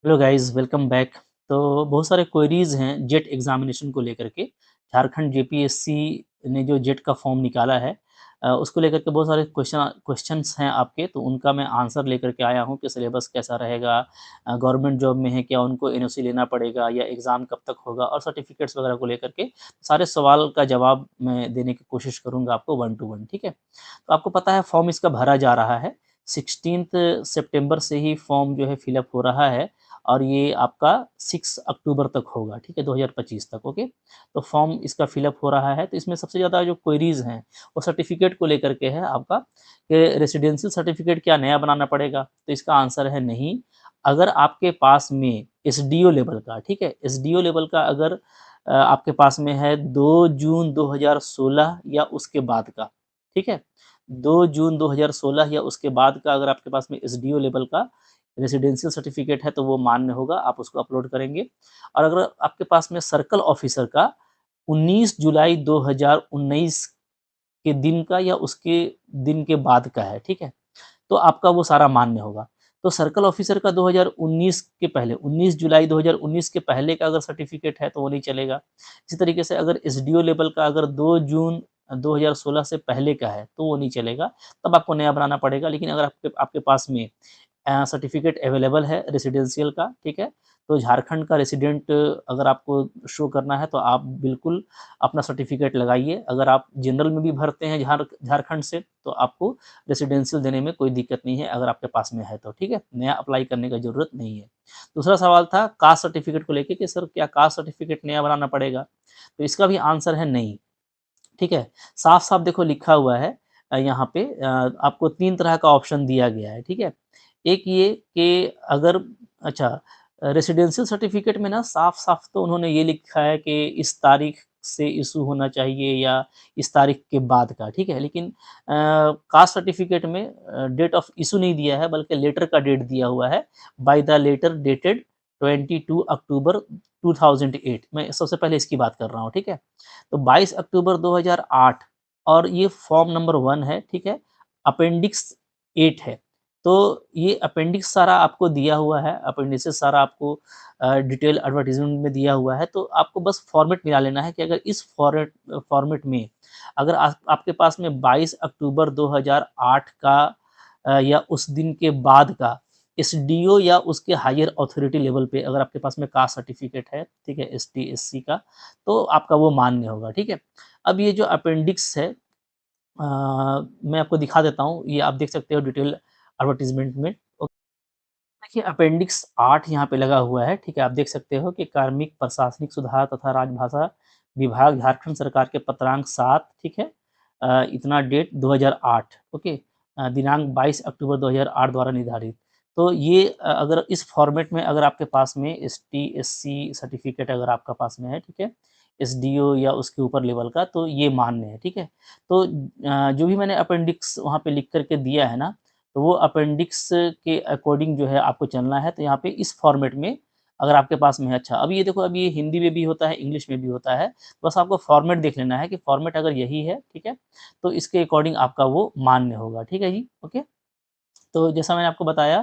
Hello guys, welcome back. तो बहुत सारे क्वेरीज़ हैं जेट एग्ज़ामिनेशन को लेकर के। झारखंड जेपीएससी ने जो जेट का फॉर्म निकाला है उसको लेकर के बहुत सारे क्वेश्चंस हैं आपके, तो उनका मैं आंसर लेकर के आया हूँ कि सिलेबस कैसा रहेगा, गवर्नमेंट जॉब में है क्या उनको एनओसी लेना पड़ेगा या एग्ज़ाम कब तक होगा और सर्टिफ़िकेट्स वगैरह को लेकर के सारे सवाल का जवाब मैं देने की कोशिश करूँगा आपको वन टू वन, ठीक है? तो आपको पता है फॉर्म इसका भरा जा रहा है, 16th सितंबर से ही फॉर्म जो है फ़िल अप हो रहा है और ये आपका 6 अक्टूबर तक होगा, ठीक है, 2025 तक, ओके। तो फॉर्म इसका फिलअप हो रहा है, तो इसमें सबसे ज़्यादा जो क्वेरीज़ हैं वो सर्टिफिकेट को लेकर के है आपका कि रेसिडेंशियल सर्टिफिकेट क्या नया बनाना पड़ेगा? तो इसका आंसर है नहीं। अगर आपके पास में एसडीओ लेवल का, ठीक है, एसडीओ लेवल का अगर आपके पास में है 2 जून 2016 या उसके बाद का, ठीक है, 2 जून 2016 या उसके बाद का अगर आपके पास में एसडीओ लेवल का रेसिडेंशियल सर्टिफिकेट है तो वो मान्य होगा, आप उसको अपलोड करेंगे। और अगर आपके पास में सर्कल ऑफिसर का 19 जुलाई 2019 के दिन का या उसके दिन के बाद का है, ठीक है? तो आपका वो सारा मान्य होगा। तो सर्कल ऑफिसर का 2019 के पहले 19 जुलाई 2019 के पहले का अगर सर्टिफिकेट है तो वो नहीं चलेगा। इसी तरीके से अगर एसडीओ लेवल का अगर 2 जून 2016 से पहले का है तो वो नहीं चलेगा, तब आपको नया बनाना पड़ेगा। लेकिन अगर आपके आपके पास में सर्टिफिकेट अवेलेबल है रेसिडेंशियल का, ठीक है? तो झारखंड का रेसिडेंट अगर आपको शो करना है तो आप बिल्कुल अपना सर्टिफिकेट लगाइए। अगर आप जनरल में भी भरते हैं झारखंड से तो आपको रेसिडेंशियल देने में कोई दिक्कत नहीं है अगर आपके पास में है तो, ठीक है? नया अप्लाई करने का ज़रूरत नहीं है। दूसरा सवाल था कास्ट सर्टिफिकेट को लेके कि सर क्या कास्ट सर्टिफिकेट नया बनाना पड़ेगा? तो इसका भी आंसर है नहीं, ठीक है? साफ-साफ देखो लिखा हुआ है यहाँ पे आपको 3 तरह का ऑप्शन दिया गया है, ठीक है? एक ये कि अगर अच्छा रेसिडेंशियल सर्टिफ़िकेट में ना साफ-साफ तो उन्होंने ये लिखा है कि इस तारीख से इश्यू होना चाहिए या इस तारीख के बाद का, ठीक है? लेकिन कास्ट सर्टिफ़िकेट में डेट ऑफ इश्यू नहीं दिया है बल्कि लेटर का डेट दिया हुआ है, बाय द लेटर डेटेड 22 अक्टूबर 2008। मैं सबसे पहले इसकी बात कर रहा हूँ, ठीक है? तो 22 अक्टूबर 2008 और ये फॉर्म नंबर 1 है, ठीक है? अपेंडिक्स 8 है। तो ये अपेंडिक्स सारा आपको दिया हुआ है, अपेंडिसेस सारा आपको डिटेल एडवर्टाइज़मेंट में दिया हुआ है, तो आपको बस फॉर्मेट मिला लेना है कि अगर इस फॉर्मेट में अगर आपके पास में 22 अक्टूबर 2008 का या उस दिन के बाद का एसडीओ या उसके हायर अथॉरिटी लेवल पे अगर आपके पास में कास्ट सर्टिफिकेट है, ठीक है, एसटी, एससी का, तो आपका वो मान्य होगा, ठीक है? अब ये जो अपेंडिक्स है मैं आपको दिखा देता हूँ, ये आप देख सकते हो डिटेल एडवर्टाइज़मेंट में। देखिए अपेंडिक्स 8 यहाँ पे लगा हुआ है, ठीक है? आप देख सकते हो कि कार्मिक, प्रशासनिक सुधार तथा राजभाषा विभाग, झारखंड सरकार के पत्रांक 7, ठीक है? इतना डेट 2008, ओके? दिनांक 22 अक्टूबर 2008 द्वारा निर्धारित। तो ये अगर इस फॉर्मेट में अगर आपके पास में एसटी, एससी सर्टिफिकेट अगर आपका पास में है, ठीक है? एसडीओ या उसके ऊपर लेवल का, तो ये मान्य है, ठीक है? तो जो भी मैंने अपेंडिक्स वहाँ पे लिख कर के दिया है ना, तो वो अपेंडिक्स के अकॉर्डिंग जो है आपको चलना है। तो यहाँ पे इस फॉर्मेट में अगर आपके पास में है अच्छा, अब ये देखो अब ये हिंदी में भी होता है, इंग्लिश में भी होता है। बस आपको फॉर्मेट देख लेना है कि फॉर्मेट अगर यही है, ठीक है? तो इसके अकॉर्डिंग आपका वो मान्य होगा, ठीक है जी? ओके। तो जैसा मैंने आपको बताया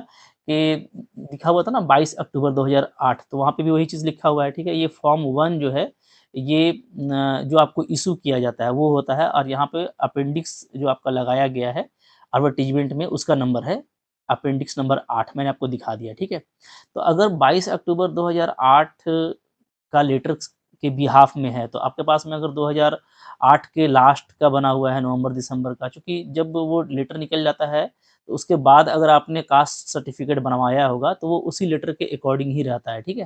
कि लिखा हुआ था ना 22 अक्टूबर 2008 तो वहाँ पे भी वही चीज़ लिखा हुआ है, ठीक है? ये फॉर्म 1 जो है ये जो आपको इश्यू किया जाता है वो होता है और यहाँ पे अपेंडिक्स जो आपका लगाया गया है एडवर्टाइज़मेंट में उसका नंबर है अपेंडिक्स नंबर 8 मैंने आपको दिखा दिया, ठीक है? तो अगर 22 अक्टूबर 2008 का लेटर के बिहाफ़ में है, तो आपके पास में अगर 2008 के लास्ट का बना हुआ है नवंबर-दिसंबर का, चूँकि जब वो लेटर निकल जाता है, तो उसके बाद अगर आपने कास्ट सर्टिफ़िकेट बनवाया होगा, तो वो उसी लेटर के अकॉर्डिंग ही रहता है, ठीक है?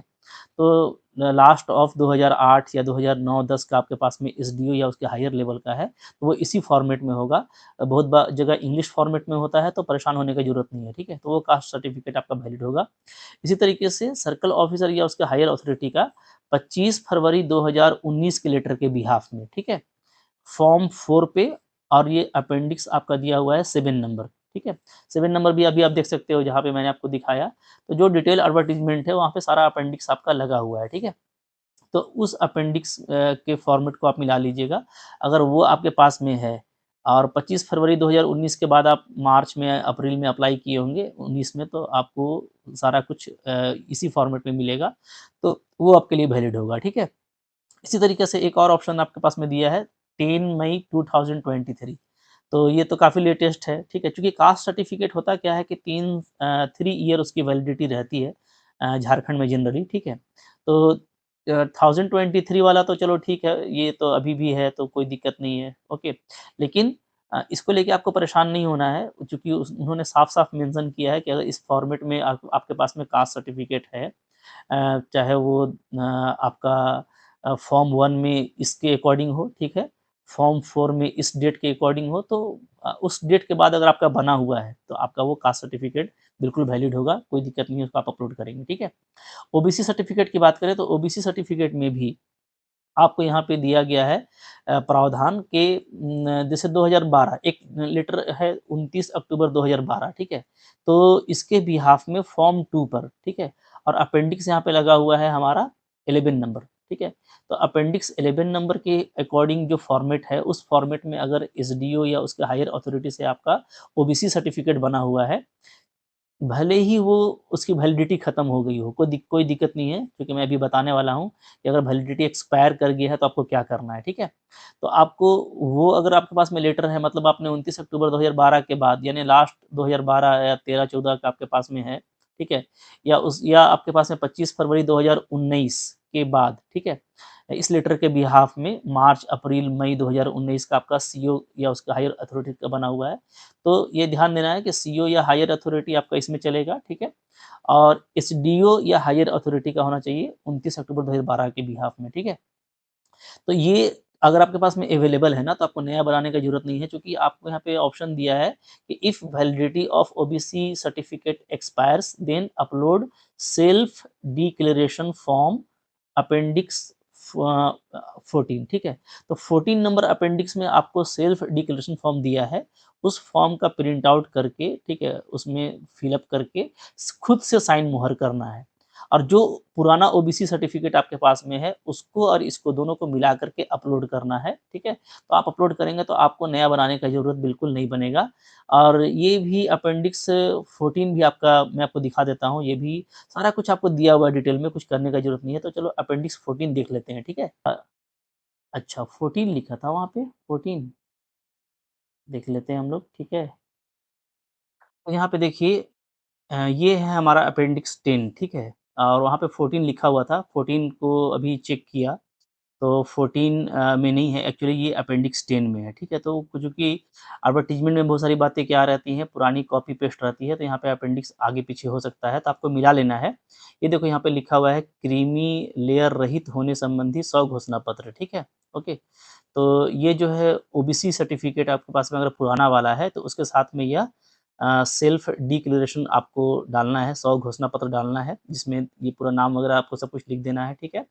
तो लास्ट ऑफ 2008 या 2009-10 का आपके पास में एसडीओ या उसके हायर लेवल का है, तो वो इसी फॉर्मेट में होगा। बहुत जगह इंग्लिश फॉर्मेट में होता है, तो परेशान होने की ज़रूरत नहीं है, ठीक है? तो वो कास्ट सर्टिफ़िकेट आपका वैलिड होगा। इसी तरीके से सर्कल ऑफिसर या उसके हायर अथॉरिटी का 25 फरवरी 2019 के लेटर के बिहाफ में, ठीक है? फॉर्म 4 पे और ये अपेंडिक्स आपका दिया हुआ है 7 नंबर, ठीक है? 7 नंबर भी अभी आप देख सकते हो जहाँ पे मैंने आपको दिखाया, तो जो डिटेल एडवर्टाइज़मेंट है वहाँ पे सारा अपेंडिक्स आपका लगा हुआ है, ठीक है? तो उस अपेंडिक्स के फॉर्मेट को आप मिला लीजिएगा। अगर वो आपके पास में है और 25 फरवरी 2019 के बाद आप मार्च में, अप्रैल में अप्लाई किए होंगे 19 में, तो आपको सारा कुछ इसी फॉर्मेट में मिलेगा, तो वो आपके लिए वैलिड होगा, ठीक है। इसी तरीके से एक और ऑप्शन आपके पास में दिया है 10 मई 2023, तो ये तो काफ़ी लेटेस्ट है, ठीक है। चूँकि कास्ट सर्टिफ़िकेट होता क्या है कि 3 ईयर उसकी वैलिडिटी रहती है झारखंड में जनरली, ठीक है। तो 1023 वाला तो चलो ठीक है, ये तो अभी भी है तो कोई दिक्कत नहीं है, ओके। लेकिन इसको लेके आपको परेशान नहीं होना है, चूँकि उन्होंने साफ-साफ मेंशन किया है कि अगर इस फॉर्मेट में आपके पास में कास्ट सर्टिफ़िकेट है, चाहे वो आपका फॉर्म 1 में इसके अकॉर्डिंग हो, ठीक है, फॉर्म 4 में इस डेट के अकॉर्डिंग हो, तो उस डेट के बाद अगर आपका बना हुआ है, तो आपका वो कास्ट सर्टिफ़िकेट बिल्कुल वैलिड होगा, कोई दिक्कत नहीं है, उसको आप अपलोड करेंगे, ठीक है। ओबीसी सर्टिफ़िकेट की बात करें तो ओबीसी सर्टिफ़िकेट में भी आपको यहाँ पे दिया गया है प्रावधान के जैसे 2012 एक लेटर है 29 अक्टूबर 2012, ठीक है? तो इसके बिहाफ़ में फॉर्म 2 पर, ठीक है? और अपेंडिक्स यहाँ पे लगा हुआ है हमारा 11 नंबर, ठीक है? तो अपेंडिक्स 11 नंबर के अकॉर्डिंग जो फॉर्मेट है, उस फॉर्मेट में अगर एसडीओ या उसके हायर अथॉरिटी से आपका ओबीसी सर्टिफ़िकेट बना हुआ है, भले ही वो उसकी वैलिडिटी खत्म हो गई हो, कोई दिक्कत नहीं है, क्योंकि मैं अभी बताने वाला हूँ कि अगर वैलिडिटी एक्सपायर कर गया है तो आपको क्या करना है, ठीक है? तो आपको वो अगर आपके पास में लेटर है, मतलब आपने 29 अक्टूबर 2012 के बाद, यानी लास्ट 2012 या 13-14 का आपके पास में है, ठीक है? या आपके पास में 25 फरवरी 2019 के बाद, ठीक है? इस लेटर के बिहाफ़ में मार्च, अप्रैल, मई 2019 का आपका सीओ या उसका हायर अथॉरिटी का बना हुआ है। तो ये ध्यान देना है कि सीओ या हायर अथॉरिटी आपका इसमें चलेगा, ठीक है? और एसडीओ या हायर अथॉरिटी का होना चाहिए 29 अक्टूबर 2012 के बिहाफ़ में, ठीक है? तो ये अगर आपके पास में अवेलेबल है ना, तो आपको नया बनाने की ज़रूरत नहीं है, क्योंकि आपको यहाँ पे ऑप्शन दिया है कि if validity of OBC certificate expires then upload self declaration form appendix 14, ठीक है? तो 14 नंबर अपेंडिक्स में आपको सेल्फ डिक्लेरेशन फॉर्म दिया है, उस फॉर्म का प्रिंट आउट करके, ठीक है, उसमें फिल अप करके खुद से साइन मुहर करना है। और जो पुराना ओबीसी सर्टिफिकेट आपके पास में है, उसको और इसको दोनों को मिला करके अपलोड करना है, ठीक है? तो आप अपलोड करेंगे तो आपको नया बनाने का ज़रूरत बिल्कुल नहीं बनेगा। और ये भी अपेंडिक्स 14 भी आपका मैं आपको दिखा देता हूँ, ये भी सारा कुछ आपको दिया हुआ है डिटेल में, कुछ करने का ज़रूरत नहीं है। तो चलो अपेंडिक्स 14 देख लेते हैं, ठीक है? अच्छा 14 लिखा था वहाँ पे, 14 देख लेते हैं हम लोग, ठीक है? तो यहाँ पे देखिए ये है हमारा अपेंडिक्स 10, ठीक है? और वहाँ पे 14 लिखा हुआ था, 14 को अभी चेक किया, तो 14 में नहीं है, एक्चुअली ये अपेंडिक्स 10 में है, ठीक है? तो चूँकि एडवर्टाइज़मेंट में बहुत सारी बातें क्या रहती हैं, पुरानी कॉपी पेस्ट रहती है, तो यहाँ पे अपेंडिक्स आगे-पीछे हो सकता है, तो आपको मिला लेना है। ये देखो यहाँ पे लिखा हुआ है क्रीमी लेयर रहित होने संबंधी 100 घोषणा पत्र, ठीक है? ओके, तो ये जो है ओबीसी सर्टिफ़िकेट आपके पास में अगर पुराना वाला है, तो उसके साथ में यह सेल्फ डिक्लेरेशन आपको डालना है, 100 घोषणा पत्र डालना है, जिसमें ये पूरा नाम वगैरह आपको सब कुछ लिख देना है, ठीक है?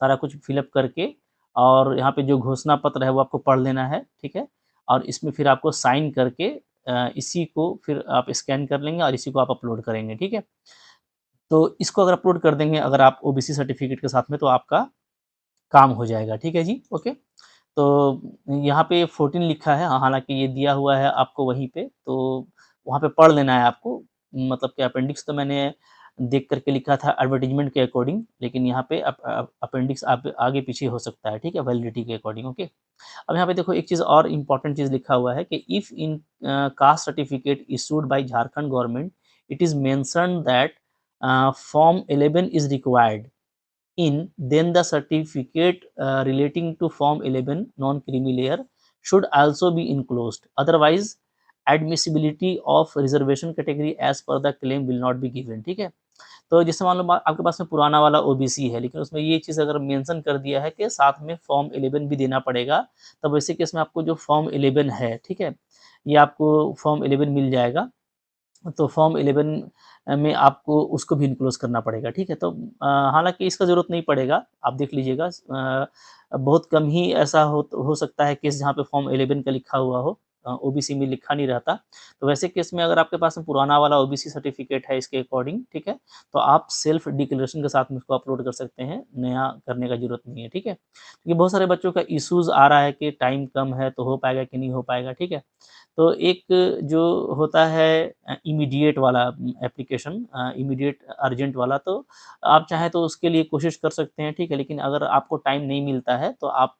सारा कुछ फ़िल अप करके और यहाँ पे जो घोषणा पत्र है वो आपको पढ़ लेना है, ठीक है? और इसमें फिर आपको साइन करके इसी को फिर आप स्कैन कर लेंगे और इसी को आप अपलोड करेंगे, ठीक है? तो इसको अगर अपलोड कर देंगे अगर आप ओबीसी सर्टिफ़िकेट के साथ में, तो आपका काम हो जाएगा, ठीक है जी? ओके। तो यहाँ पे 14 लिखा है, हालाँकि ये दिया हुआ है आपको वहीं पे, तो वहाँ पे पढ़ लेना है आपको। मतलब कि अपेंडिक्स तो मैंने देख कर के लिखा था एडवर्टाइज़मेंट के अकॉर्डिंग, लेकिन यहाँ पे अपेंडिक्स आप आगे-पीछे हो सकता है, ठीक है? वैलिडिटी के अकॉर्डिंग, ओके। अब यहाँ पे देखो एक चीज़ और इम्पोर्टेंट चीज़ लिखा हुआ है कि if in caste certificate issued by Jharkhand government, it is mentioned that form 11 is required in, then the certificate relating to Form 11 non-creamy layer should also be enclosed. Otherwise, admissibility of reservation category as per the claim will not be given. ठीक है? तो जैसे मान लो आपके पास में पुराना वाला OBC है, लेकिन उसमें ये चीज़ अगर मेंशन कर दिया है कि साथ में फॉर्म 11 भी देना पड़ेगा, तब ऐसे केस में आपको जो फॉर्म 11 है, ठीक है? ये आपको फॉर्म 11 मिल जाएगा। तो फॉर्म 11 में आपको उसको भी इनक्लोज़ करना पड़ेगा, ठीक है? तो हालाँकि इसका ज़रूरत नहीं पड़ेगा, आप देख लीजिएगा। बहुत कम ही ऐसा हो सकता है केस जहाँ पे फॉर्म 11 का लिखा हुआ हो। ओबीसी में लिखा नहीं रहता। तो वैसे केस में अगर आपके पास में पुराना वाला ओबीसी सर्टिफिकेट है इसके अकॉर्डिंग, ठीक है, तो आप सेल्फ डिक्लेरेशन के साथ में उसको अपलोड कर सकते हैं, नया करने का ज़रूरत नहीं है, ठीक है। क्योंकि बहुत सारे बच्चों का इश्यूज़ आ रहा है कि टाइम कम है तो हो पाएगा कि नहीं हो पाएगा, ठीक है। तो एक जो होता है इमीडिएट वाला एप्लीकेशन, इमीडिएट अर्जेंट वाला, तो आप चाहें तो उसके लिए कोशिश कर सकते हैं, ठीक है। लेकिन अगर आपको टाइम नहीं मिलता है तो आप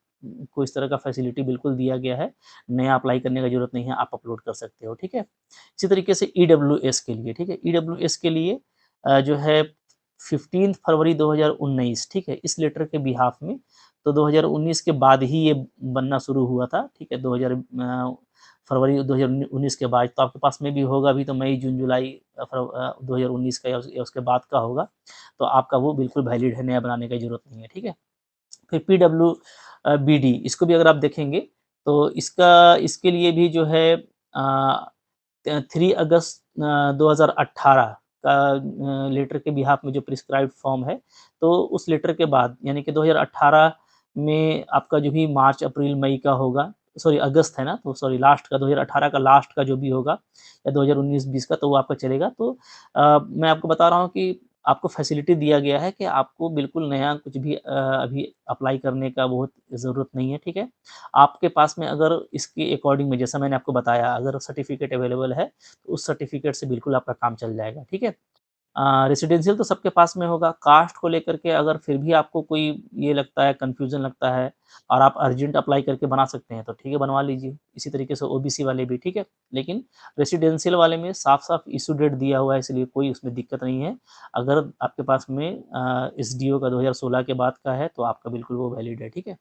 को इस तरह का फैसिलिटी बिल्कुल दिया गया है, नया अप्लाई करने का ज़रूरत नहीं है, आप अपलोड कर सकते हो, ठीक है। इसी तरीके से ईडब्ल्यूएस के लिए, ठीक है, ईडब्ल्यूएस के लिए जो है 15 फरवरी 2019, ठीक है, इस लेटर के बिहाफ में, तो 2019 के बाद ही ये बनना शुरू हुआ था, ठीक है, फरवरी 2019 के बाद, तो आपके पास में भी होगा अभी तो मई, जून, जुलाई 2019 का या उसके बाद का होगा, तो आपका वो बिल्कुल वैलिड है, नया बनाने की ज़रूरत नहीं है, ठीक है। फिर पीडब्ल्यूबीडी, इसको भी अगर आप देखेंगे तो इसके लिए भी जो है 3 अगस्त 2018 का लेटर के बिहाफ में जो प्रिस्क्राइब्ड फॉर्म है, तो उस लेटर के बाद यानी कि 2018 में आपका जो भी मार्च, अप्रैल, मई का होगा, सॉरी अगस्त है ना, तो सॉरी लास्ट का 2018 का लास्ट का जो भी होगा या 2019-20 का, तो वो आपका चलेगा। तो मैं आपको बता रहा हूँ कि आपको फैसिलिटी दिया गया है कि आपको बिल्कुल नया कुछ भी अभी अप्लाई करने का बहुत ज़रूरत नहीं है, ठीक है। आपके पास में अगर इसके अकॉर्डिंग में जैसा मैंने आपको बताया, अगर सर्टिफ़िकेट अवेलेबल है, तो उस सर्टिफ़िकेट से बिल्कुल आपका काम चल जाएगा, ठीक है। रेसिडेंशियल तो सबके पास में होगा, कास्ट को लेकर के अगर फिर भी आपको कोई ये लगता है, कन्फ्यूज़न लगता है और आप अर्जेंट अप्लाई करके बना सकते हैं, तो ठीक है, बनवा लीजिए। इसी तरीके से ओबीसी वाले भी, ठीक है। लेकिन रेसिडेंशियल वाले में साफ-साफ इश्यू डेट दिया हुआ है, इसलिए कोई उसमें दिक्कत नहीं है। अगर आपके पास में एसडीओ का 2016 के बाद का है, तो आपका बिल्कुल वो वैलिड है, ठीक है।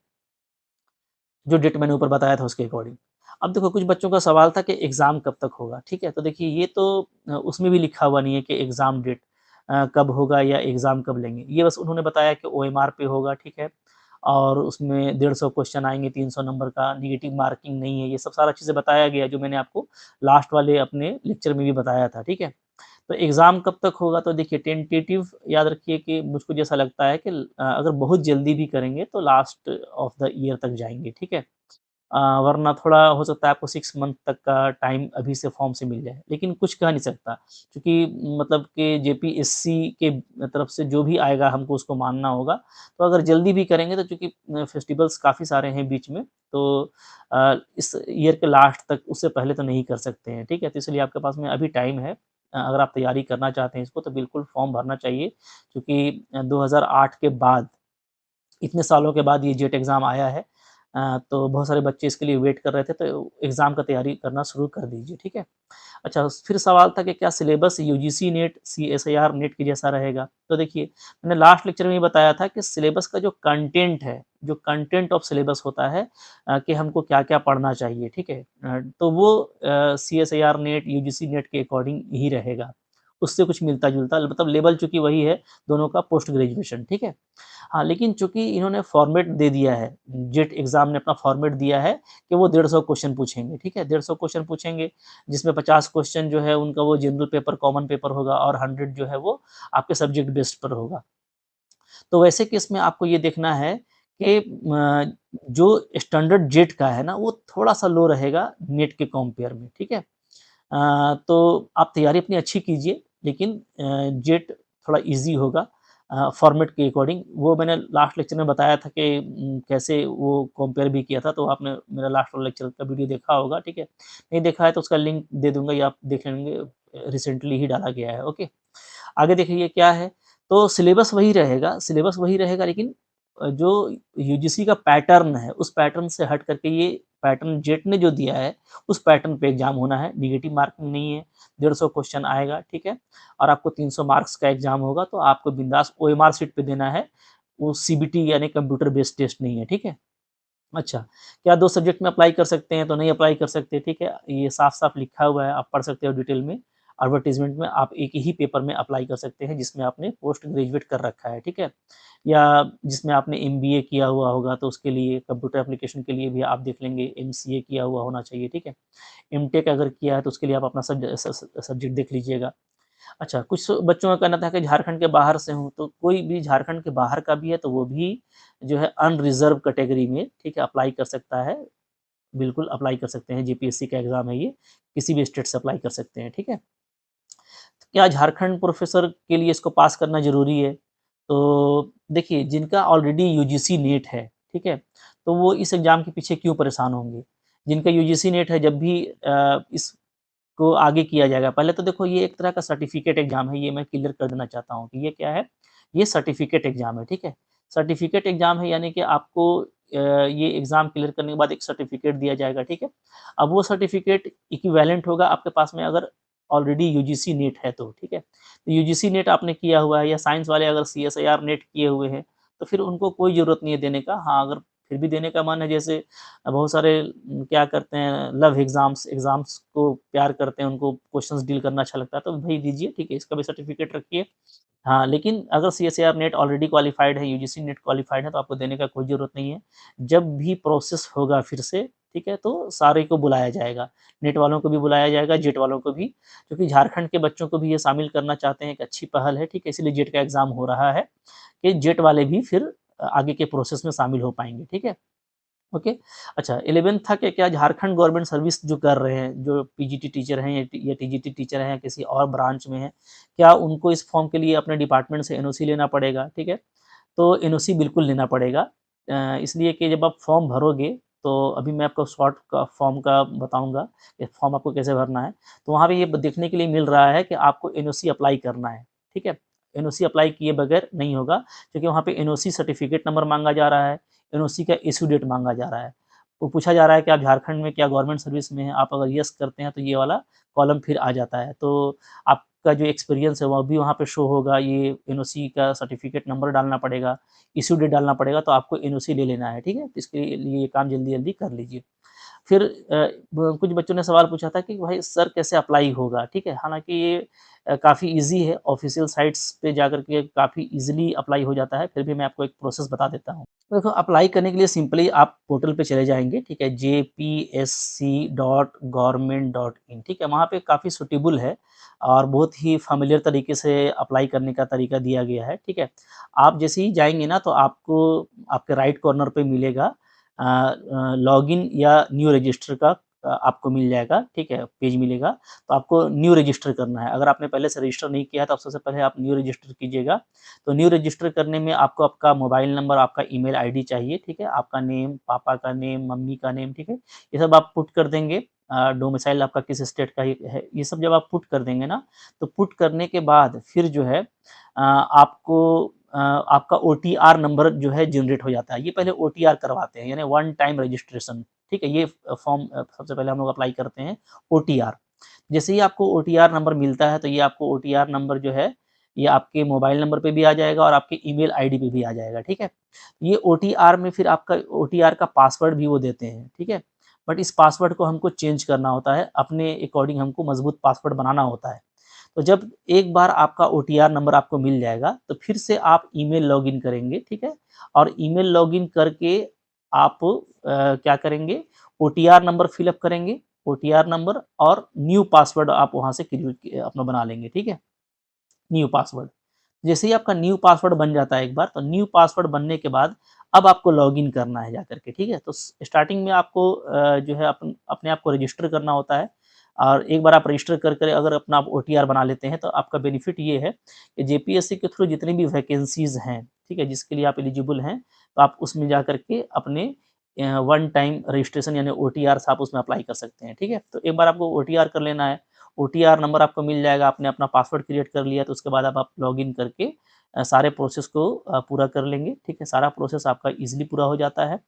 जो डेट मैंने ऊपर बताया था उसके अकॉर्डिंग। अब देखो कुछ बच्चों का सवाल था कि एग्ज़ाम कब तक होगा, ठीक है? तो देखिए ये तो उसमें भी लिखा हुआ नहीं है कि एग्ज़ाम डेट कब होगा या एग्ज़ाम कब लेंगे। ये बस उन्होंने बताया कि ओएमआर पे होगा, ठीक है? और उसमें 150 क्वेश्चन आएँगे, 300 नंबर का, नेगेटिव मार्किंग नहीं है, ये सब सारा चीज़ें बताया गया जो मैंने आपको लास्ट वाले अपने लेक्चर में भी बताया था, ठीक है? तो एग्ज़ाम कब तक होगा, तो देखिए टेंटेटिव याद रखिए कि मुझको जैसा लगता है कि अगर बहुत जल्दी भी करेंगे तो लास्ट ऑफ द ईयर तक जाएँगे, ठीक है? वरना थोड़ा हो सकता है आपको 6 मंथ तक का टाइम अभी से फॉर्म से मिल जाए, लेकिन कुछ कह नहीं सकता क्योंकि मतलब कि जेपीएससी के तरफ से जो भी आएगा हमको उसको मानना होगा। तो अगर जल्दी भी करेंगे तो चूँकि फेस्टिवल्स काफ़ी सारे हैं बीच में, तो इस ईयर के लास्ट तक उससे पहले तो नहीं कर सकते हैं, ठीक है? तो इसलिए आपके पास में अभी टाइम है। अगर आप तैयारी करना चाहते हैं इसको तो बिल्कुल फॉर्म भरना चाहिए क्योंकि 2008 के बाद, इतने सालों के बाद ये जेट एग्ज़ाम आया है। तो बहुत सारे बच्चे इसके लिए वेट कर रहे थे, तो एग्ज़ाम का तैयारी करना शुरू कर दीजिए, ठीक है? अच्छा, फिर सवाल था कि क्या syllabus UGC net, CSIR net के जैसा रहेगा? तो देखिए, मैंने लास्ट लेक्चर में ये बताया था कि सिलेबस का जो कंटेंट है, जो कंटेंट ऑफ सिलेबस होता है कि हमको क्या-क्या पढ़ना चाहिए, ठीक है? तो वो सीएसआईआर नेट, यूजीसी नेट के अकॉर्डिंग ही रहेगा। उससे कुछ मिलता-जुलता मतलब लेवल चूँकि वही है दोनों का पोस्ट ग्रेजुएशन, ठीक है? हाँ, लेकिन चूँकि इन्होंने फ़ॉर्मेट दे दिया है, जेट एग्ज़ाम ने अपना फ़ॉर्मेट दिया है कि वो 150 क्वेश्चन पूछेंगे, ठीक है? 150 क्वेश्चन पूछेंगे, जिसमें 50 क्वेश्चन जो है उनका वो जनरल पेपर, कॉमन पेपर होगा और 100 जो है वो आपके सब्जेक्ट बेस्ड पर होगा। तो वैसे केस में आपको ये देखना है कि जो स्टैंडर्ड जेट का है ना, वो थोड़ा-सा लो रहेगा नेट के कंपेयर में, ठीक है? तो आप तैयारी अपनी अच्छी कीजिए, लेकिन जेट थोड़ा ईज़ी होगा फ़ॉर्मेट के अकॉर्डिंग। वो मैंने लास्ट लेक्चर में बताया था कि कैसे वो कंपेयर भी किया था, तो आपने मेरा लास्ट वाला लेक्चर का वीडियो देखा होगा, ठीक है? नहीं देखा है तो उसका लिंक दे दूँगा या आप देख लेंगे, रिसेंटली ही डाला गया है, ओके? आगे देखिए क्या है, तो सिलेबस वही रहेगा लेकिन जो यूजीसी का पैटर्न है, उस पैटर्न से हट करके ये पैटर्न जेट ने जो दिया है, उस पैटर्न पे एग्ज़ाम होना है, नेगेटिव मार्किंग नहीं है, 150 क्वेश्चन आएगा, ठीक है? और आपको 300 मार्क्स का एग्ज़ाम होगा, तो आपको बिंदास ओएमआर शीट पे देना है, वो सीबीटी यानी कंप्यूटर बेस्ड टेस्ट नहीं है, ठीक है? अच्छा, क्या 2 सब्जेक्ट में अप्लाई कर सकते हैं? तो नहीं अप्लाई कर सकते, ठीक है? ये साफ-साफ लिखा हुआ है, आप पढ़ सकते हो डिटेल में। एडवर्टाइज़मेंट में आप एक ही पेपर में अप्लाई कर सकते हैं जिसमें आपने पोस्ट ग्रेजुएट कर रखा है, ठीक है? या जिसमें आपने एमबीए किया हुआ होगा तो उसके लिए कंप्यूटर एप्लीकेशन के लिए भी आप देख लेंगे एमसीए किया हुआ होना चाहिए, ठीक है? एमटेक अगर किया है तो उसके लिए आप अपना सब्जेक्ट देख लीजिएगा। अच्छा, कुछ बच्चों का कहना था कि झारखंड के बाहर से हूँ, तो कोई भी झारखंड के बाहर का भी है, तो वो भी जो है अनरिज़र्व कैटेगरी में, ठीक है, अप्लाई कर सकता है। बिल्कुल अप्लाई कर सकते हैं, जेपीएससी का एग्ज़ाम है ये, किसी भी स्टेट से अप्लाई कर सकते हैं, ठीक है? क्या झारखंड प्रोफ़ेसर के लिए इसको पास करना ज़रूरी है? तो देखिए, जिनका ऑलरेडी यूजीसी नेट है, ठीक है? तो वो इस एग्ज़ाम के पीछे क्यों परेशान होंगे? जिनका यूजीसी नेट है, जब भी इसको आगे किया जाएगा, पहले तो देखो ये एक तरह का सर्टिफ़िकेट एग्ज़ाम है, ये मैं क्लियर कर देना चाहता हूँ कि ये क्या है? ये सर्टिफ़िकेट एग्ज़ाम है, ठीक है? सर्टिफ़िकेट एग्ज़ाम है यानी कि आपको ये एग्ज़ाम क्लियर करने के बाद एक सर्टिफ़िकेट दिया जाएगा, ठीक है? अब वो सर्टिफ़िकेट इक्विवेलेंट होगा आपके पास में अगर ऑलरेडी यूजीसी नेट है तो, ठीक है? तो यूजीसी नेट आपने किया हुआ है या साइंस वाले अगर सीएसआईआर नेट किए हुए हैं, तो फिर उनको कोई ज़रूरत नहीं है देने का। हाँ, अगर फिर भी देने का मन है जैसे बहुत सारे क्या करते हैं लव एग्ज़ाम्स एग्ज़ाम्स को प्यार करते हैं, उनको क्वेश्चंस डील करना अच्छा लगता है, तो भई दीजिए, ठीक है? इसका भी सर्टिफ़िकेट रखिए। हाँ, लेकिन अगर सीएसईआर नेट ऑलरेडी क्वालिफ़ाइड है, यूजीसी नेट क्वालिफ़ाइड है, तो आपको देने का कोई ज़रूरत नहीं है। जब भी प्रोसेस होगा फिर से, ठीक है, तो सारे को बुलाया जाएगा। नेट वालों को भी बुलाया जाएगा, जेट वालों को भी, क्योंकि झारखंड के बच्चों को भी ये शामिल करना चाहते हैं, एक अच्छी पहल है, ठीक है? इसीलिए जेट का एग्ज़ाम हो रहा है कि जेट वाले भी फिर आगे के प्रोसेस में शामिल हो पाएँगे, ठीक है? ओके। अच्छा 11th था कि क्या झारखंड गवर्नमेंट सर्विस जो कर रहे हैं, जो पीजीटी टीचर हैं या टीजीटी टीचर हैं या किसी और ब्रांच में हैं, क्या उनको इस फॉर्म के लिए अपने डिपार्टमेंट से एनओसी लेना पड़ेगा, ठीक है? तो एनओसी बिल्कुल लेना पड़ेगा इसलिए कि जब आप फॉर्म भरोगे, तो अभी मैं आपको शॉर्ट का फॉर्म का बताऊँगा कि फॉर्म आपको कैसे भरना है। तो वहाँ पे ये ब देखने के लिए मिल रहा है कि आपको एनओसी अप्लाई करना है, ठीक है? एनओसी अप्लाई किए बगैर नहीं होगा क्योंकि वहाँ पे एनओसी सर्टिफ़िकेट नंबर माँगा जा रहा है, एनओसी का इश्यू डेट माँगा जा रहा है। वो पूछा जा रहा है कि आप झारखंड में क्या गवर्नमेंट सर्विस में हैं? आप अगर येस करते हैं तो ये वाला कॉलम फिर आ जाता है। तो आपका जो एक्सपीरियंस है वो भी वहाँ पे शो होगा, ये एनओसी का सर्टिफ़िकेट नंबर डालना पड़ेगा, इश्यू डेट डालना पड़ेगा तो आपको एनओसी ले लेना है, ठीक है? तो इसके लिए ये काम जल्दी-जल्दी कर लीजिए। फिर ब कुछ बच्चों ने सवाल पूछा था कि भाई सर कैसे अप्लाई होगा, ठीक है? हालाँकि ये काफ़ी ईज़ी है, ऑफ़िशियल साइट्स पे जाकर के काफ़ी ईज़िली अप्लाई हो जाता है, फिर भी मैं आपको एक प्रोसेस बता देता हूँ। देखो अप्लाई करने के लिए सिंपली आप पोर्टल पे चले जाएँगे, ठीक है? jpsc.government.in ठीक है? वहाँ पे काफ़ी सूटेबल है और बहुत ही फ़ैमिलियर तरीके से अप्लाई करने का तरीका दिया गया है, ठीक है? आप जैसे ही जाएँगे ना तो आपको आपके राइट कॉर्नर पे मिलेगा लॉगिन या न्यू रजिस्टर का आपको मिल जाएगा, ठीक है? पेज मिलेगा, तो आपको न्यू रजिस्टर करना है। अगर आपने पहले से रजिस्टर नहीं किया है तो सबसे पहले आप न्यू रजिस्टर कीजिएगा। तो न्यू रजिस्टर करने में आपको आपका मोबाइल नंबर, आपका ईमेल आईडी चाहिए, ठीक है? आपका नेम, पापा का नेम, मम्मी का नेम, ठीक है? ये सब आप पुट कर देंगे डोमिसाइल आपका किस स्टेट का है, ये सब जब आप पुट कर देंगे ना, तो पुट करने के बाद फिर जो है आपका ओटीआर नंबर जो है जनरेट हो जाता है। ये पहले ओटीआर करवाते हैं, यानी वन टाइम रजिस्ट्रेशन, ठीक है? ये फॉर्म सबसे पहले हम लोग अप्लाई करते हैं ओटीआर। जैसे ही आपको ओटीआर नंबर मिलता है, तो ये आपको ओटीआर नंबर जो है, ये आपके मोबाइल नंबर पे भी आ जाएगा और आपके ईमेल आईडी पे भी आ जाएगा, ठीक है? ये ओटीआर में फिर आपका ओटीआर का पासवर्ड भी वो देते हैं, ठीक है? बट इस पासवर्ड को हमको चेंज करना होता है, अपने अकॉर्डिंग हमको मज़बूत पासवर्ड बनाना होता है। तो जब एक बार आपका ओटीआर नंबर आपको मिल जाएगा, तो फिर से आप ईमेल लॉगिन करेंगे, ठीक है? और ईमेल लॉगिन करके आप क्या करेंगे, ओटीआर नंबर फिल अप करेंगे, ओटीआर नंबर और न्यू पासवर्ड आप वहाँ से क्रिएट अपना बना लेंगे, ठीक है? New password. जैसे ही आपका न्यू पासवर्ड बन जाता है एक बार, तो न्यू पासवर्ड बनने के बाद अब आपको लॉगिन करना है जाकर के, ठीक है? तो स्टार्टिंग में आपको जो है अपने आप को रजिस्टर करना होता है और एक बार आप रजिस्टर कर अगर अपना आप ओटीआर बना लेते हैं, तो आपका बेनिफिट ये है कि जेपीएससी के थ्रू जितनी भी वैकेंसीज़ हैं, ठीक है? जिसके लिए आप एलिजिबल हैं, तो आप उसमें जाकर के अपने वन टाइम रजिस्ट्रेशन यानी ओटीआर आप उसमें अप्लाई कर सकते हैं, ठीक है? तो एक बार आपको ओटीआर कर लेना है, ओटीआर नंबर आपको मिल जाएगा, आपने अपना पासवर्ड क्रिएट कर लिया, तो उसके बाद अब आप लॉगिन करके सारे प्रोसेस को पूरा कर लेंगे, ठीक है? सारा प्रोसेस आपका ईज़िली पूरा हो जाता है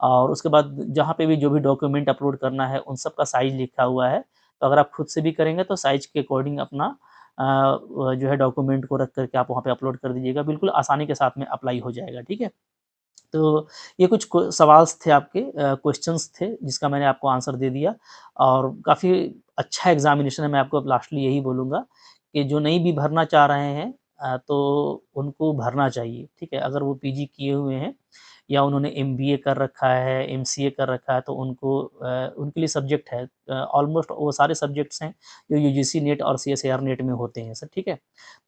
और उसके बाद जहाँ पे भी जो भी डॉक्यूमेंट अपलोड करना है, उन सब का साइज़ लिखा हुआ है। तो अगर आप खुद से भी करेंगे तो साइज़ के अकॉर्डिंग अपना जो है डॉक्यूमेंट को रख कर के आप वहाँ पे अपलोड कर दीजिएगा, बिल्कुल आसानी के साथ में अप्लाई हो जाएगा, ठीक है? तो ये कुछ क्व सवाल्स थे आपके क्वेश्चन्स थे जिसका मैंने आपको आंसर दे दिया और काफ़ी अच्छा एग्ज़ामिनेशन है, मैं आपको अब लास्टली यही बोलूँगा कि जो नहीं भी भरना चाह रहे हैं तो उनको भरना चाहिए, ठीक है? अगर वो पीजी किए हुए हैं या उन्होंने एमबीए कर रखा है, एमसीए कर रखा है तो उनको उनके लिए सब्जेक्ट है ऑलमोस्ट वो सारे सब्जेक्ट्स हैं जो यूजीसी नेट और सीएसईआर नेट में होते हैं सर, ठीक है?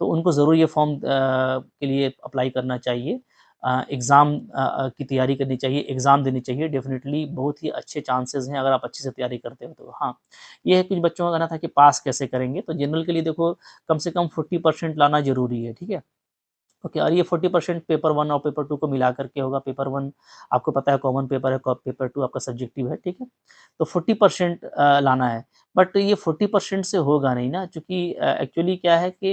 तो उनको ज़रूर ये फॉर्म के लिए अप्लाई करना चाहिए एग्ज़ाम की तैयारी करनी चाहिए, एग्ज़ाम देनी चाहिए। डेफ़िनिटली बहुत ही अच्छे चांसेज़ हैं अगर आप अच्छे से तैयारी करते हो तो। हाँ, ये है कुछ बच्चों का कहना था कि पास कैसे करेंगे? तो जनरल के लिए देखो कम से कम 40% लाना ज़रूरी है, ठीक है? ओके और ये 40% पेपर 1 और पेपर 2 को मिला कर के होगा। पेपर 1 आपको पता है कॉमन पेपर है, पेपर 2 आपका सब्जेक्टिव है, ठीक है? तो 40% लाना है। बट ये 40% से होगा नहीं ना चूँकि एक्चुअली क्या है कि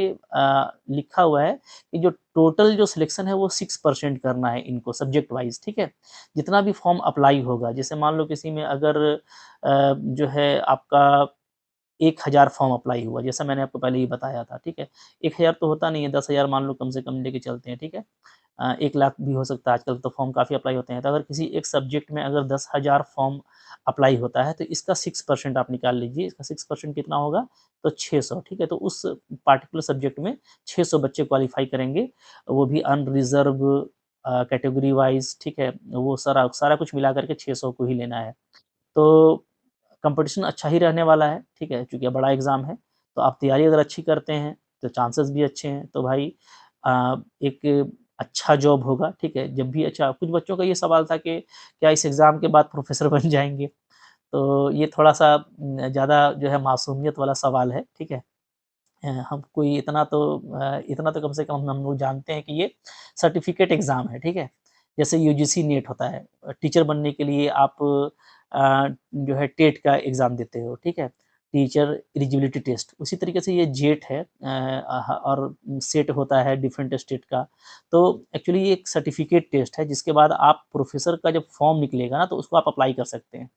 लिखा हुआ है कि जो टोटल जो सिलेक्शन है वो 6% करना है इनको सब्जेक्ट वाइज़, ठीक है? जितना भी फॉर्म अप्लाई होगा, जैसे मान लो किसी में अगर जो है आपका 1000 फॉर्म अप्लाई हुआ, जैसा मैंने आपको पहले ही बताया था, ठीक है? 1000 तो होता नहीं है, 10,000 मान लो कम से कम लेके चलते हैं, ठीक है? 1 लाख भी हो सकता है, आजकल तो फॉर्म काफ़ी अप्लाई होते हैं। तो अगर किसी एक सब्जेक्ट में अगर 10,000 फॉर्म अप्लाई होता है, तो इसका 6% आप निकाल लीजिए, इसका 6% कितना होगा? तो 600 ठीक है? तो उस पार्टिकुलर सब्जेक्ट में 600 बच्चे क्वालीफाई करेंगे, वो भी अनरिज़र्व कैटेगरी वाइज़, ठीक है? वो सारा सारा कुछ मिला कर के 600 को ही लेना है। तो कॉम्पिटिशन अच्छा ही रहने वाला है, ठीक है? चूँकि बड़ा एग्ज़ाम है, तो आप तैयारी अगर अच्छी करते हैं, तो चांसेस भी अच्छे हैं। तो भाई एक अच्छा जॉब होगा, ठीक है? जब भी अच्छा कुछ बच्चों का ये सवाल था कि क्या इस एग्ज़ाम के बाद प्रोफ़ेसर बन जाएँगे? तो ये थोड़ा-सा ज़्यादा जो है मासूमियत वाला सवाल है, ठीक है? हम कोई इतना तो कम से कम हम लोग जानते हैं कि ये सर्टिफ़िकेट एग्ज़ाम है, ठीक है? जैसे यूजीसी नेट होता है टीचर बनने के लिए आप जो है टेट का एग्ज़ाम देते हो, ठीक है? टीचर एलिजिबिलिटी टेस्ट उसी तरीके से ये जेट है और सेट होता है डिफरेंट स्टेट का। तो एक्चुअली ये एक सर्टिफ़िकेट टेस्ट है जिसके बाद आप प्रोफ़ेसर का जब फॉर्म निकलेगा ना तो उसको आप अप्लाई कर सकते हैं।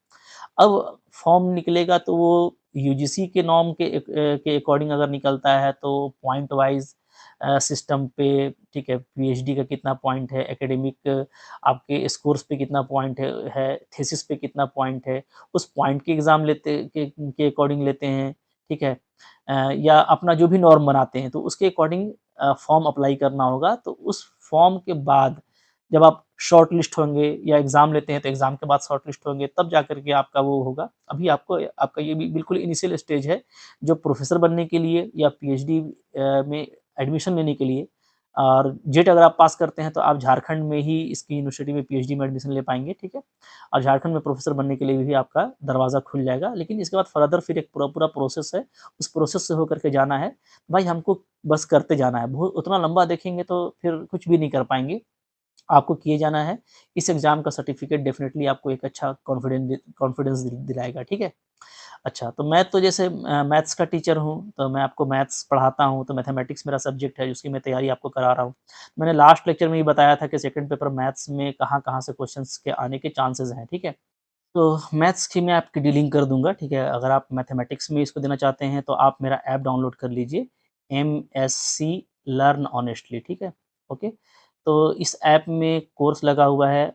अब फॉर्म निकलेगा तो वो यूजीसी के नॉर्म के अकॉर्डिंग अगर निकलता है तो पॉइंट वाइज़ सिस्टम पे ठीक है, पीएचडी का कितना पॉइंट है, एकेडमिक आपके स्कोर्स पे कितना पॉइंट है, थीसिस पे कितना पॉइंट है, उस पॉइंट के एग्ज़ाम के अकॉर्डिंग लेते हैं, ठीक है? या अपना जो भी नॉर्म बनाते हैं तो उसके अकॉर्डिंग फॉर्म अप्लाई करना होगा, तो उस फॉर्म के बाद जब आप शॉर्ट लिस्ट होंगे या एग्ज़ाम लेते हैं तो एग्ज़ाम के बाद शॉर्ट लिस्ट होंगे तब जाकर के आपका वो होगा। अभी आपको आपका ये भी बिल्कुल इनिशियल स्टेज है, जो प्रोफ़ेसर बनने के लिए या पीएचडी में एडमिशन लेने के लिए और जेट अगर आप पास करते हैं तो आप झारखंड में ही इसकी यूनिवर्सिटी में पीएचडी में एडमिशन ले पाएँगे, ठीक है? और झारखंड में प्रोफ़ेसर बनने के लिए भी आपका दरवाज़ा खुल जाएगा। लेकिन इसके बाद फर्दर फिर एक पूरा प्रोसेस है, उस प्रोसेस से होकर के जाना है। भाई हमको बस करते जाना है, बहुत उतना लंबा देखेंगे तो फिर कुछ भी नहीं कर पाएँगे। आपको किए जाना है, इस एग्ज़ाम का सर्टिफ़िकेट डेफ़िनिटली आपको एक अच्छा कॉन्फिडेंस दिलाएगा, ठीक है? अच्छा, तो मैं तो जैसे मैथ्स का टीचर हूँ, तो मैं आपको मैथ्स पढ़ाता हूँ, तो मैथमेटिक्स मेरा सब्जेक्ट है, जिसकी मैं तैयारी आपको करा रहा हूँ। मैंने लास्ट लेक्चर में ये बताया था कि सेकंड पेपर मैथ्स में कहाँ-कहाँ से क्वेश्चन्स के आने के चांसेज़ हैं, ठीक है? तो मैथ्स की मैं आपकी डीलिंग कर दूँगा, ठीक है? अगर आप मैथमेटिक्स में इसको देना चाहते हैं, तो आप मेरा ऐप डाउनलोड कर लीजिए, एमएससी लर्न ऑनेस्टली, ठीक है? ओके? तो इस ऐप में कोर्स लगा हुआ है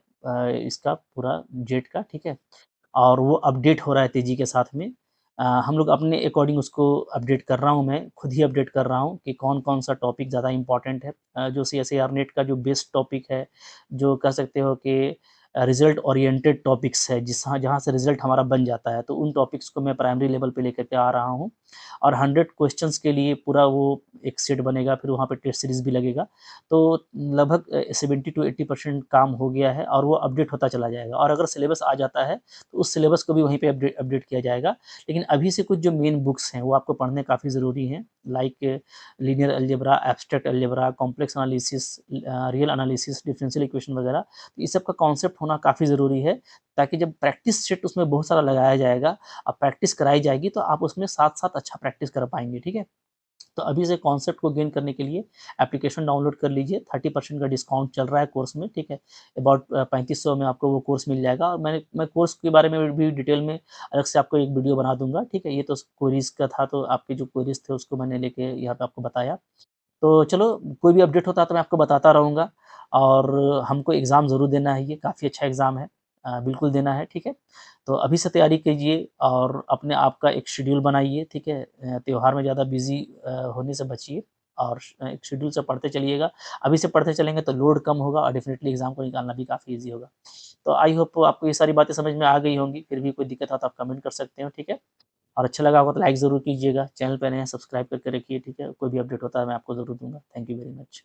इसका पूरा जेट का, ठीक है? और वो अपडेट हो रहा है तेज़ी के साथ में। हम लोग अपने अकॉर्डिंग उसको अपडेट कर रहा हूँ मैं, खुद ही अपडेट कर रहा हूँ कि कौन-कौन सा टॉपिक ज़्यादा इम्पोर्टेंट है। जो सीएसईआर नेट का जो बेस्ट टॉपिक है, जो कह सकते हो कि रिज़ल्ट ओरिएंटेड टॉपिक्स है, जहाँ से रिज़ल्ट हमारा बन जाता है, तो उन टॉपिक्स को मैं प्राइमरी लेवल पे लेकर के आ रहा हूँ। और 100 क्वेश्चन्स के लिए पूरा वो एक सेट बनेगा, फिर वहाँ पे टेस्ट सीरीज़ भी लगेगा। तो लगभग 70 टू 80% काम हो गया है और वो अपडेट होता चला जाएगा और अगर सिलेबस आ जाता है, तो उस सिलेबस को भी वहीं पे अपडेट किया जाएगा। लेकिन अभी से कुछ जो मेन बुक्स हैं, वो आपको पढ़ने काफ़ी ज़रूरी हैं, like linear algebra, abstract algebra, complex analysis real analysis, differential equation वगैरह। तो इस सब का कॉन्सेप्ट होना काफ़ी ज़रूरी है, ताकि जब प्रैक्टिस सेट उसमें बहुत सारा लगाया जाएगा और प्रैक्टिस कराई जाएगी, तो आप उसमें साथ-साथ अच्छा प्रैक्टिस कर पाएँगे, ठीक है? तो अभी से कॉन्सेप्ट को गेन करने के लिए एप्लीकेशन डाउनलोड कर लीजिए, 30% का डिस्काउंट चल रहा है कोर्स में, ठीक है? अबाउट 3500 में आपको वो कोर्स मिल जाएगा और मैं कोर्स के बारे में भी डिटेल में अलग से आपको एक वीडियो बना दूँगा, ठीक है? ये तो क्वेरीज़ का था, तो आपके जो क्वेरीज़ थे उसको मैंने लेके यहाँ पे आपको बताया। तो चलो कोई भी अपडेट होता है तो मैं आपको बताता रहूँगा और हमको एग्ज़ाम ज़रूर देना है ये, काफ़ी अच्छा एग्ज़ाम है। बिल्कुल देना है, ठीक है? तो अभी से तैयारी कीजिए और अपने आप का एक शेड्यूल बनाइए, ठीक है? त्योहार में ज़्यादा बिज़ी होने से बचिए और एक शेड्यूल से पढ़ते चलिएगा। अभी से पढ़ते चलेंगे तो लोड कम होगा और डेफ़िनिटली एग्ज़ाम को निकालना भी काफ़ी ईज़ी होगा। तो आई होप आपको ये सारी बातें समझ में आ गई होंगी, फिर भी कोई दिक्कत हो तो आप कमेंट कर सकते हो, ठीक है? और अच्छा लगा होगा तो लाइक ज़रूर कीजिएगा, चैनल पे नए हैं सब्सक्राइब करके रखिए, ठीक है? कोई भी अपडेट होता है मैं आपको ज़रूर दूँगा। Thank you very much.